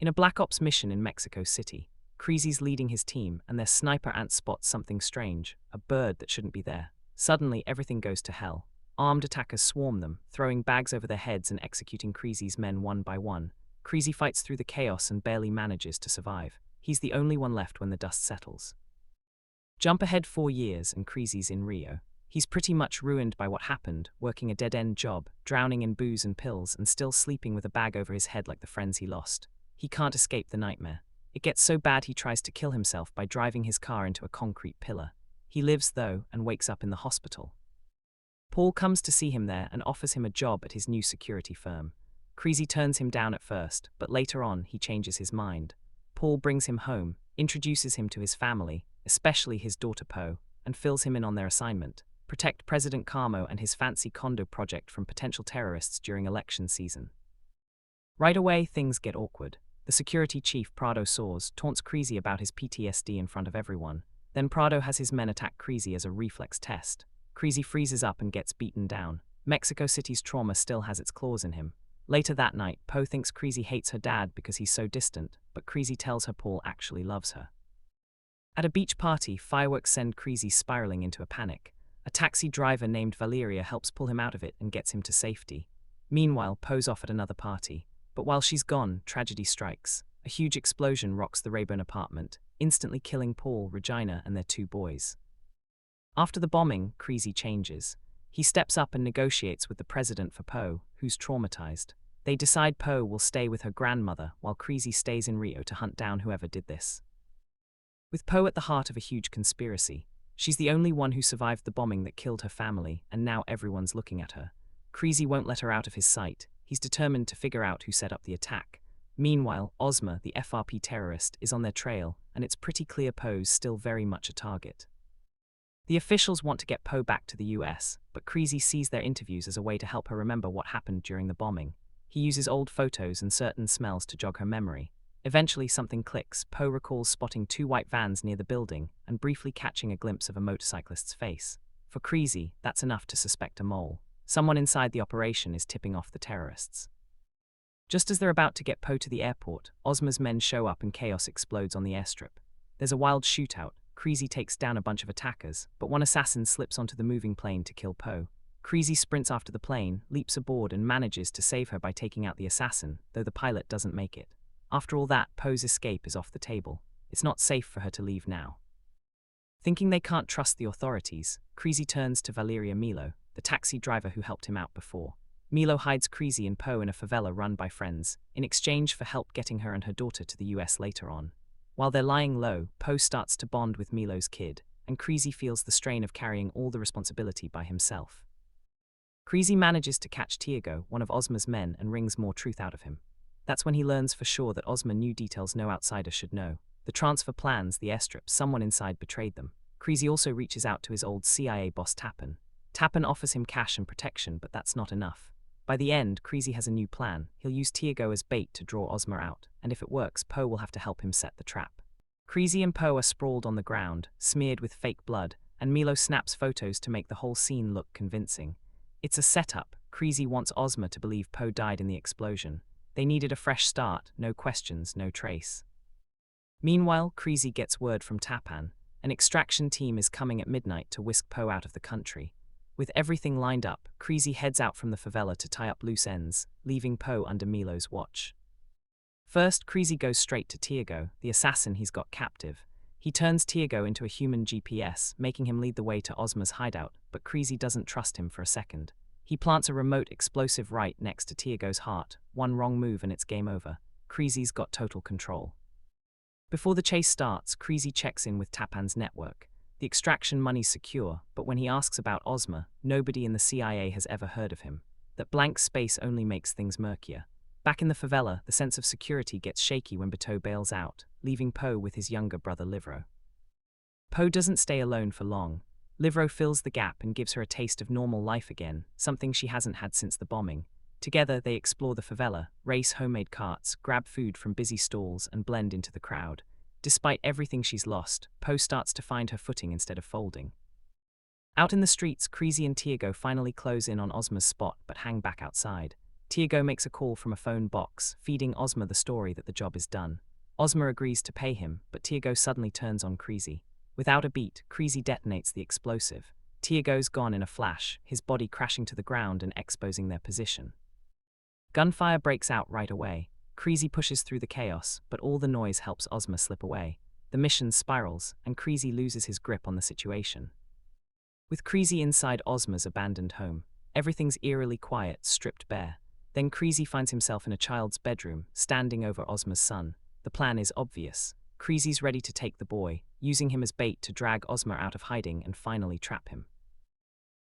In a Black Ops mission in Mexico City, Creasy's leading his team and their sniper ant spots something strange, a bird that shouldn't be there. Suddenly, everything goes to hell. Armed attackers swarm them, throwing bags over their heads and executing Creasy's men one by one. Creasy fights through the chaos and barely manages to survive. He's the only one left when the dust settles. Jump ahead 4 years and Creasy's in Rio. He's pretty much ruined by what happened, working a dead-end job, drowning in booze and pills, and still sleeping with a bag over his head like the friends he lost. He can't escape the nightmare. It gets so bad he tries to kill himself by driving his car into a concrete pillar. He lives, though, and wakes up in the hospital. Paul comes to see him there and offers him a job at his new security firm. Creasy turns him down at first, but later on he changes his mind. Paul brings him home, introduces him to his family, especially his daughter Poe, and fills him in on their assignment: protect President Carmo and his fancy condo project from potential terrorists during election season. Right away, things get awkward. The security chief, Prado Soares, taunts Creasy about his PTSD in front of everyone. Then Prado has his men attack Creasy as a reflex test. Creasy freezes up and gets beaten down. Mexico City's trauma still has its claws in him. Later that night, Poe thinks Creasy hates her dad because he's so distant, but Creasy tells her Paul actually loves her. At a beach party, fireworks send Creasy spiraling into a panic. A taxi driver named Valeria helps pull him out of it and gets him to safety. Meanwhile, Poe's off at another party. But while she's gone, tragedy strikes. A huge explosion rocks the Rayburn apartment, instantly killing Paul, Regina, and their 2 boys. After the bombing, Creasy changes. He steps up and negotiates with the president for Poe, who's traumatized. They decide Poe will stay with her grandmother, while Creasy stays in Rio to hunt down whoever did this. With Poe at the heart of a huge conspiracy, she's the only one who survived the bombing that killed her family, and now everyone's looking at her. Creasy won't let her out of his sight. He's determined to figure out who set up the attack. Meanwhile, Osma, the FRP terrorist, is on their trail, and it's pretty clear Poe's still very much a target. The officials want to get Poe back to the US, but Creasy sees their interviews as a way to help her remember what happened during the bombing. He uses old photos and certain smells to jog her memory. Eventually, something clicks. Poe recalls spotting 2 white vans near the building and briefly catching a glimpse of a motorcyclist's face. For Creasy, that's enough to suspect a mole. Someone inside the operation is tipping off the terrorists. Just as they're about to get Poe to the airport, Osma's men show up and chaos explodes on the airstrip. There's a wild shootout. Creasy takes down a bunch of attackers, but one assassin slips onto the moving plane to kill Poe. Creasy sprints after the plane, leaps aboard, and manages to save her by taking out the assassin, though the pilot doesn't make it. After all that, Poe's escape is off the table. It's not safe for her to leave now. Thinking they can't trust the authorities, Creasy turns to Valeria Milo, the taxi driver who helped him out before. Milo hides Creasy and Poe in a favela run by friends, in exchange for help getting her and her daughter to the US later on. While they're lying low, Poe starts to bond with Milo's kid, and Creasy feels the strain of carrying all the responsibility by himself. Creasy manages to catch Tiago, one of Osma's men, and wrings more truth out of him. That's when he learns for sure that Osma knew details no outsider should know. The transfer plans, the airstrip, someone inside betrayed them. Creasy also reaches out to his old CIA boss Tappan. Tappan offers him cash and protection, but that's not enough. By the end, Creasy has a new plan. He'll use Tiago as bait to draw Osma out, and if it works, Poe will have to help him set the trap. Creasy and Poe are sprawled on the ground, smeared with fake blood, and Milo snaps photos to make the whole scene look convincing. It's a setup. Creasy wants Osma to believe Poe died in the explosion. They needed a fresh start, no questions, no trace. Meanwhile, Creasy gets word from Tappan. An extraction team is coming at midnight to whisk Poe out of the country. With everything lined up, Creasy heads out from the favela to tie up loose ends, leaving Poe under Milo's watch. First, Creasy goes straight to Tiago, the assassin he's got captive. He turns Tiago into a human GPS, making him lead the way to Osma's hideout, but Creasy doesn't trust him for a second. He plants a remote explosive right next to Tiago's heart. One wrong move and it's game over. Creasy's got total control. Before the chase starts, Creasy checks in with Tappan's network. The extraction money's secure, but when he asks about Osma, nobody in the CIA has ever heard of him. That blank space only makes things murkier. Back in the favela, the sense of security gets shaky when Beto bails out, leaving Poe with his younger brother Livro. Poe doesn't stay alone for long. Livro fills the gap and gives her a taste of normal life again, something she hasn't had since the bombing. Together, they explore the favela, race homemade carts, grab food from busy stalls, and blend into the crowd. Despite everything she's lost, Poe starts to find her footing instead of folding. Out in the streets, Creasy and Tiago finally close in on Osma's spot but hang back outside. Tiago makes a call from a phone box, feeding Osma the story that the job is done. Osma agrees to pay him, but Tiago suddenly turns on Creasy. Without a beat, Creasy detonates the explosive. Tiago's gone in a flash, his body crashing to the ground and exposing their position. Gunfire breaks out right away. Creasy pushes through the chaos, but all the noise helps Osma slip away. The mission spirals, and Creasy loses his grip on the situation. With Creasy inside Osma's abandoned home, everything's eerily quiet, stripped bare. Then Creasy finds himself in a child's bedroom, standing over Osma's son. The plan is obvious. Creasy's ready to take the boy, using him as bait to drag Osma out of hiding and finally trap him.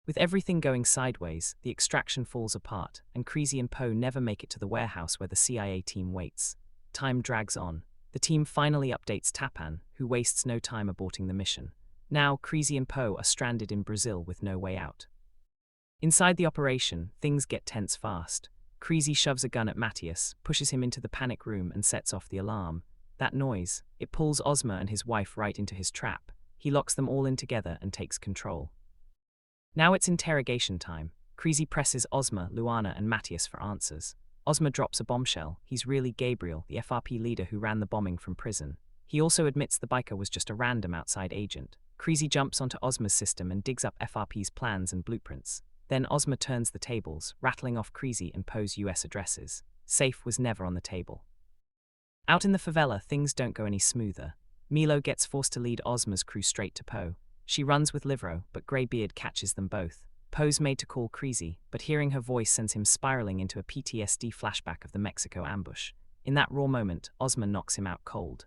With everything going sideways, the extraction falls apart, and Creasy and Poe never make it to the warehouse where the CIA team waits. Time drags on. The team finally updates Tapan, who wastes no time aborting the mission. Now, Creasy and Poe are stranded in Brazil with no way out. Inside the operation, things get tense fast. Creasy shoves a gun at Matthias, pushes him into the panic room and sets off the alarm. That noise, it pulls Osma and his wife right into his trap. He locks them all in together and takes control. Now it's interrogation time. Creasy presses Osma, Luana and Matthias for answers. Osma drops a bombshell. He's really Gabriel, the FRP leader who ran the bombing from prison. He also admits the biker was just a random outside agent. Creasy jumps onto Osma's system and digs up FRP's plans and blueprints. Then Osma turns the tables, rattling off Creasy and Poe's US addresses. Safe was never on the table. Out in the favela, things don't go any smoother. Milo gets forced to lead Osma's crew straight to Poe. She runs with Livro, but Greybeard catches them both. Poe's made to call Creasy, but hearing her voice sends him spiraling into a PTSD flashback of the Mexico ambush. In that raw moment, Osma knocks him out cold.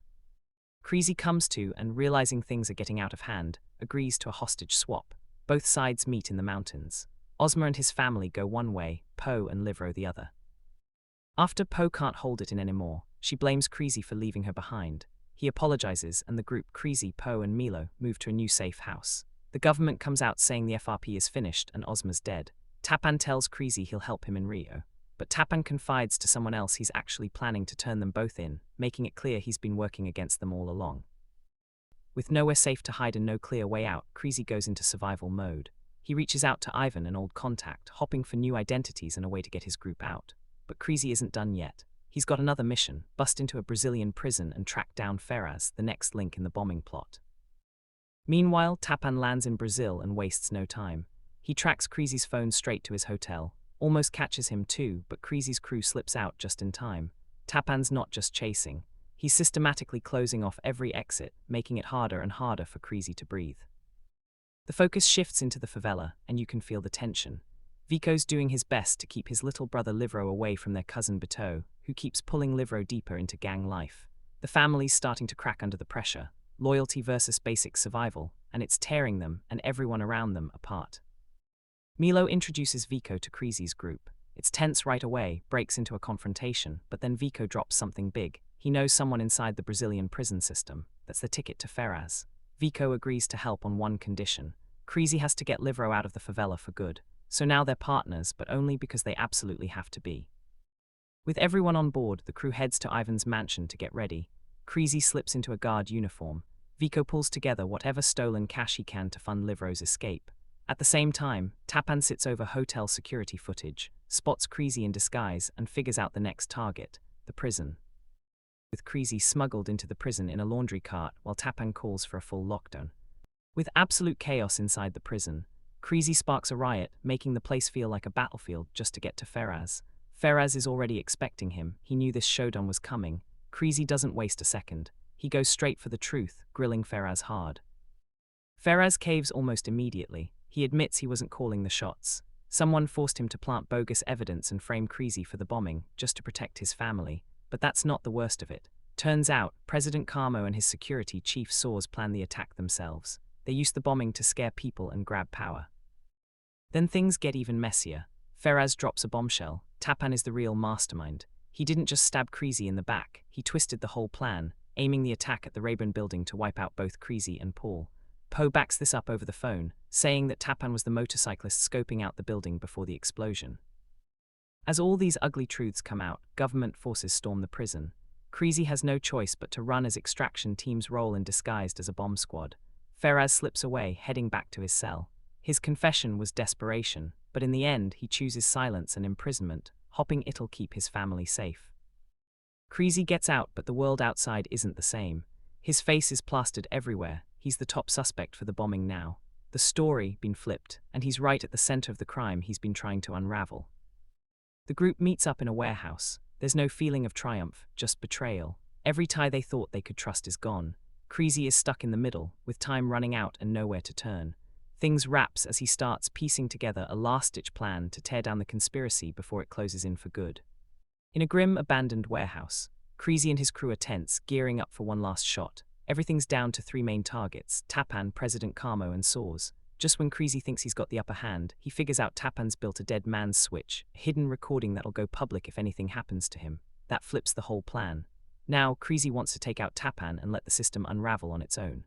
Creasy comes to and, realizing things are getting out of hand, agrees to a hostage swap. Both sides meet in the mountains. Osma and his family go one way, Poe and Livro the other. After Poe can't hold it in anymore, she blames Creasy for leaving her behind. He apologizes, and the group Creasy, Poe and Milo move to a new safe house. The government comes out saying the FRP is finished and Osma's dead. Tapan tells Creasy he'll help him in Rio. But Tapan confides to someone else he's actually planning to turn them both in, making it clear he's been working against them all along. With nowhere safe to hide and no clear way out, Creasy goes into survival mode. He reaches out to Ivan, an old contact, hoping for new identities and a way to get his group out. But Creasy isn't done yet. He's got another mission: bust into a Brazilian prison and track down Ferraz, the next link in the bombing plot. Meanwhile, Tapan lands in Brazil and wastes no time. He tracks Creasy's phone straight to his hotel, almost catches him too, but Creasy's crew slips out just in time. Tapan's not just chasing. He's systematically closing off every exit, making it harder and harder for Creasy to breathe. The focus shifts into the favela, and you can feel the tension. Vico's doing his best to keep his little brother Livro away from their cousin Betrayal, who keeps pulling Livro deeper into gang life. The family's starting to crack under the pressure, loyalty versus basic survival, and it's tearing them and everyone around them apart. Milo introduces Vico to Creasy's group. It's tense right away, breaks into a confrontation, but then Vico drops something big. He knows someone inside the Brazilian prison system. That's the ticket to Ferraz. Vico agrees to help on one condition. Creasy has to get Livro out of the favela for good. So now they're partners, but only because they absolutely have to be. With everyone on board, the crew heads to Ivan's mansion to get ready. Creasy slips into a guard uniform. Vico pulls together whatever stolen cash he can to fund Livro's escape. At the same time, Tapan sits over hotel security footage, spots Creasy in disguise, and figures out the next target, the prison. With Creasy smuggled into the prison in a laundry cart while Tapan calls for a full lockdown. With absolute chaos inside the prison, Creasy sparks a riot, making the place feel like a battlefield just to get to Ferraz. Ferraz is already expecting him. He knew this showdown was coming. Creasy doesn't waste a second. He goes straight for the truth, grilling Ferraz hard. Ferraz caves almost immediately. He admits he wasn't calling the shots. Someone forced him to plant bogus evidence and frame Creasy for the bombing, just to protect his family. But that's not the worst of it. Turns out, President Carmo and his security chief Soares planned the attack themselves. They used the bombing to scare people and grab power. Then things get even messier. Ferraz drops a bombshell. Tapan is the real mastermind. He didn't just stab Creasy in the back, he twisted the whole plan, aiming the attack at the Rayburn building to wipe out both Creasy and Paul. Poe backs this up over the phone, saying that Tapan was the motorcyclist scoping out the building before the explosion. As all these ugly truths come out, government forces storm the prison. Creasy has no choice but to run as extraction teams roll in disguised as a bomb squad. Ferraz slips away, heading back to his cell. His confession was desperation, but in the end he chooses silence and imprisonment, hoping it'll keep his family safe. Creasy gets out, but the world outside isn't the same. His face is plastered everywhere. He's the top suspect for the bombing now. The story been flipped, and he's right at the center of the crime he's been trying to unravel. The group meets up in a warehouse. There's no feeling of triumph, just betrayal. Every tie they thought they could trust is gone. Creasy is stuck in the middle, with time running out and nowhere to turn. Things wraps as he starts piecing together a last-ditch plan to tear down the conspiracy before it closes in for good. In a grim, abandoned warehouse, Creasy and his crew are tense, gearing up for one last shot. Everything's down to 3 main targets: Tapan, President Camo, and Saws. Just when Creasy thinks he's got the upper hand, he figures out Tapan's built a dead man's switch, a hidden recording that'll go public if anything happens to him. That flips the whole plan. Now, Creasy wants to take out Tapan and let the system unravel on its own.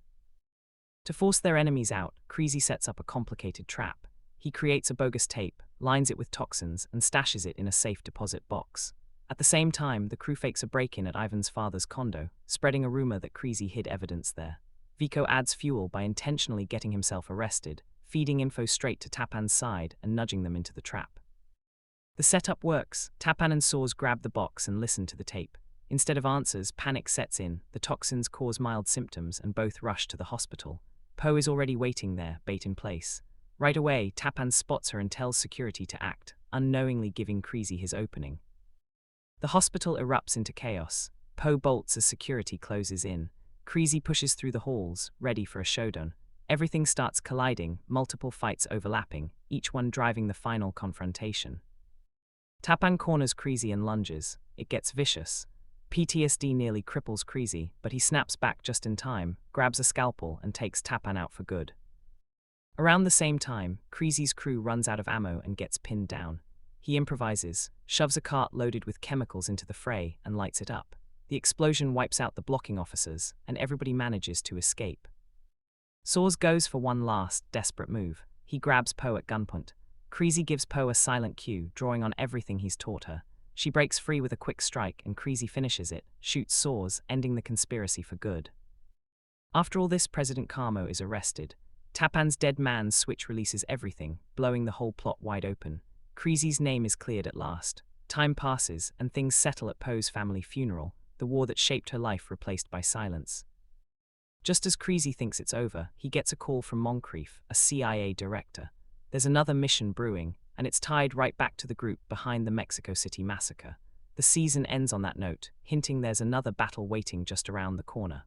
To force their enemies out, Creasy sets up a complicated trap. He creates a bogus tape, lines it with toxins, and stashes it in a safe deposit box. At the same time, the crew fakes a break-in at Ivan's father's condo, spreading a rumor that Creasy hid evidence there. Vico adds fuel by intentionally getting himself arrested, feeding info straight to Tapan's side and nudging them into the trap. The setup works. Tapan and Saws grab the box and listen to the tape. Instead of answers, panic sets in, the toxins cause mild symptoms, and both rush to the hospital. Poe is already waiting there, bait in place. Right away, Tapan spots her and tells security to act, unknowingly giving Creasy his opening. The hospital erupts into chaos. Poe bolts as security closes in. Creasy pushes through the halls, ready for a showdown. Everything starts colliding, multiple fights overlapping, each one driving the final confrontation. Tapan corners Creasy and lunges. It gets vicious. PTSD nearly cripples Creasy, but he snaps back just in time, grabs a scalpel, and takes Tapan out for good. Around the same time, Creasy's crew runs out of ammo and gets pinned down. He improvises, shoves a cart loaded with chemicals into the fray, and lights it up. The explosion wipes out the blocking officers, and everybody manages to escape. Saws goes for one last, desperate move. He grabs Poe at gunpoint. Creasy gives Poe a silent cue, drawing on everything he's taught her. She breaks free with a quick strike, and Creasy finishes it, shoots Saws, ending the conspiracy for good. After all this, President Camo is arrested. Tapan's dead man's switch releases everything, blowing the whole plot wide open. Creasy's name is cleared at last. Time passes, and things settle at Poe's family funeral, the war that shaped her life replaced by silence. Just as Creasy thinks it's over, he gets a call from Moncrief, a CIA director. There's another mission brewing, and it's tied right back to the group behind the Mexico City massacre. The season ends on that note, hinting there's another battle waiting just around the corner.